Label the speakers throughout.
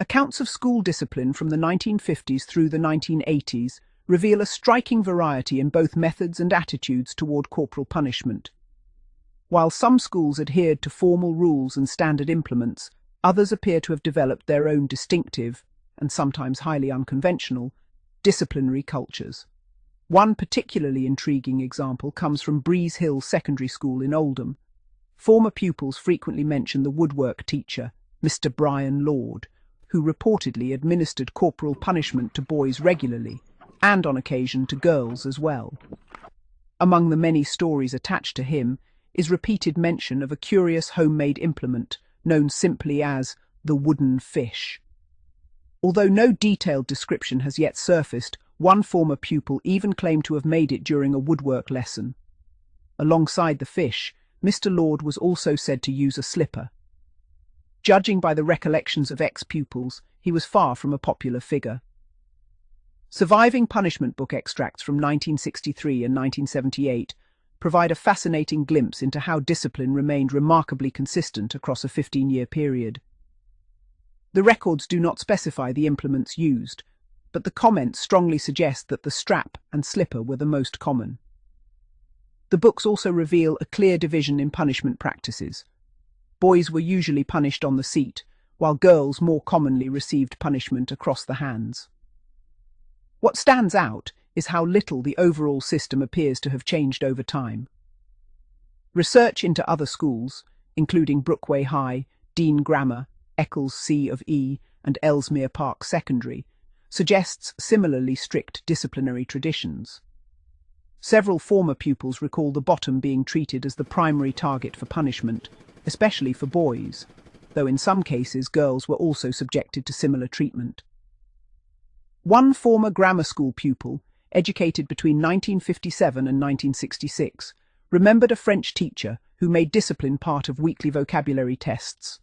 Speaker 1: Accounts of school discipline from the 1950s through the 1980s reveal a striking variety in both methods and attitudes toward corporal punishment. While some schools adhered to formal rules and standard implements, others appear to have developed their own distinctive, and sometimes highly unconventional, disciplinary cultures. One particularly intriguing example comes from Breeze Hill Secondary School in Oldham. Former pupils frequently mention the woodwork teacher, Mr. Brian Lord, who reportedly administered corporal punishment to boys regularly, and on occasion to girls as well. Among the many stories attached to him is repeated mention of a curious homemade implement known simply as the wooden fish. Although no detailed description has yet surfaced, one former pupil even claimed to have made it during a woodwork lesson. Alongside the fish, Mr. Lord was also said to use a slipper. Judging by the recollections of ex-pupils, he was far from a popular figure. Surviving punishment book extracts from 1963 and 1978 provide a fascinating glimpse into how discipline remained remarkably consistent across a 15-year period. The records do not specify the implements used, but the comments strongly suggest that the strap and slipper were the most common. The books also reveal a clear division in punishment practices. Boys were usually punished on the seat, while girls more commonly received punishment across the hands. What stands out is how little the overall system appears to have changed over time. Research into other schools, including Brookway High, Dean Grammar, Eccles C of E, and Ellesmere Park Secondary, suggests similarly strict disciplinary traditions. Several former pupils recall the bottom being treated as the primary target for punishment, especially for boys, though in some cases girls were also subjected to similar treatment. One former grammar school pupil, educated between 1957 and 1966, remembered a French teacher who made discipline part of weekly vocabulary tests.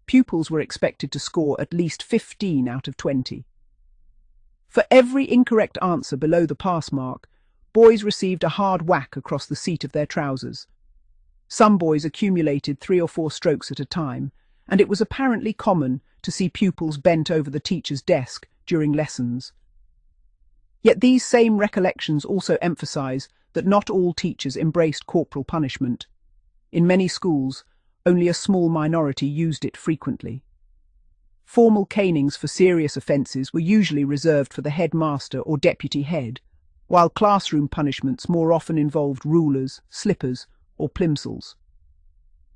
Speaker 1: Pupils were expected to score at least 15 out of 20. For every incorrect answer below the pass mark, boys received a hard whack across the seat of their trousers. Some boys accumulated 3 or 4 strokes at a time, and it was apparently common to see pupils bent over the teacher's desk during lessons. Yet these same recollections also emphasize that not all teachers embraced corporal punishment. In many schools, only a small minority used it frequently. Formal canings for serious offences were usually reserved for the headmaster or deputy head, while classroom punishments more often involved rulers, slippers, or plimsolls.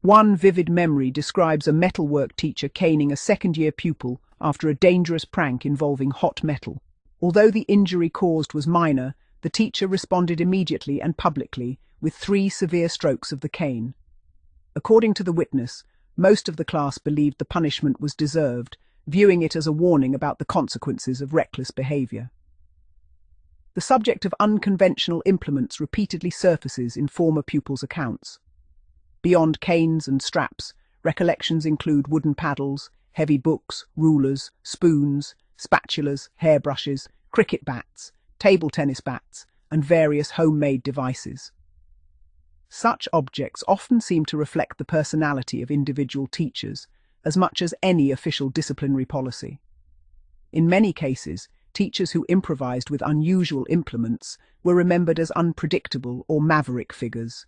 Speaker 1: One vivid memory describes a metalwork teacher caning a second-year pupil after a dangerous prank involving hot metal. Although the injury caused was minor, the teacher responded immediately and publicly with 3 severe strokes of the cane. According to the witness, most of the class believed the punishment was deserved, viewing it as a warning about the consequences of reckless behaviour. The subject of unconventional implements repeatedly surfaces in former pupils' accounts. Beyond canes and straps, recollections include wooden paddles, heavy books, rulers, spoons, spatulas, hairbrushes, cricket bats, table tennis bats, and various homemade devices. Such objects often seem to reflect the personality of individual teachers as much as any official disciplinary policy. In many cases, teachers who improvised with unusual implements were remembered as unpredictable or maverick figures.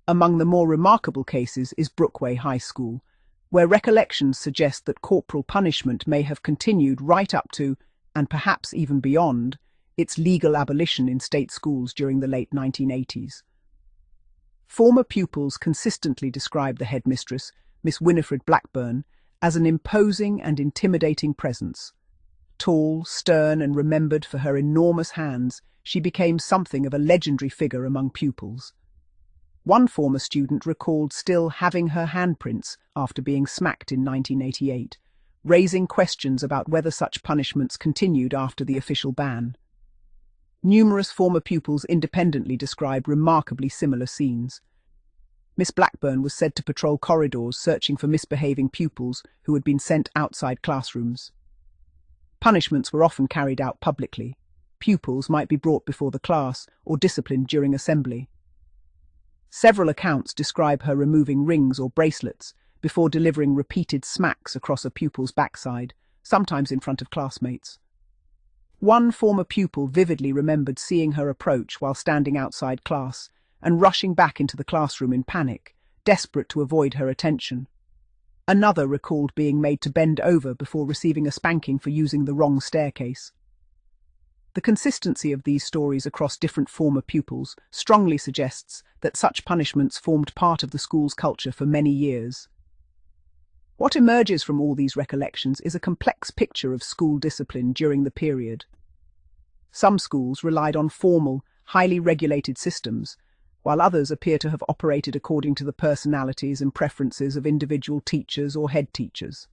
Speaker 1: Among the more remarkable cases is Brookway High School, where recollections suggest that corporal punishment may have continued right up to, and perhaps even beyond, its legal abolition in state schools during the late 1980s. Former pupils consistently described the headmistress, Miss Winifred Blackburn, as an imposing and intimidating presence. Tall, stern, and remembered for her enormous hands, she became something of a legendary figure among pupils. One former student recalled still having her handprints after being smacked in 1988, raising questions about whether such punishments continued after the official ban. Numerous former pupils independently described remarkably similar scenes. Miss Blackburn was said to patrol corridors searching for misbehaving pupils who had been sent outside classrooms. Punishments were often carried out publicly. Pupils might be brought before the class or disciplined during assembly. Several accounts describe her removing rings or bracelets before delivering repeated smacks across a pupil's backside, sometimes in front of classmates. One former pupil vividly remembered seeing her approach while standing outside class and rushing back into the classroom in panic, desperate to avoid her attention. Another recalled being made to bend over before receiving a spanking for using the wrong staircase. The consistency of these stories across different former pupils strongly suggests that such punishments formed part of the school's culture for many years. What emerges from all these recollections is a complex picture of school discipline during the period. Some schools relied on formal, highly regulated systems, while others appear to have operated according to the personalities and preferences of individual teachers or head teachers.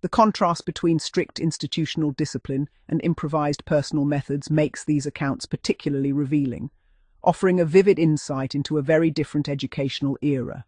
Speaker 1: The contrast between strict institutional discipline and improvised personal methods makes these accounts particularly revealing, offering a vivid insight into a very different educational era.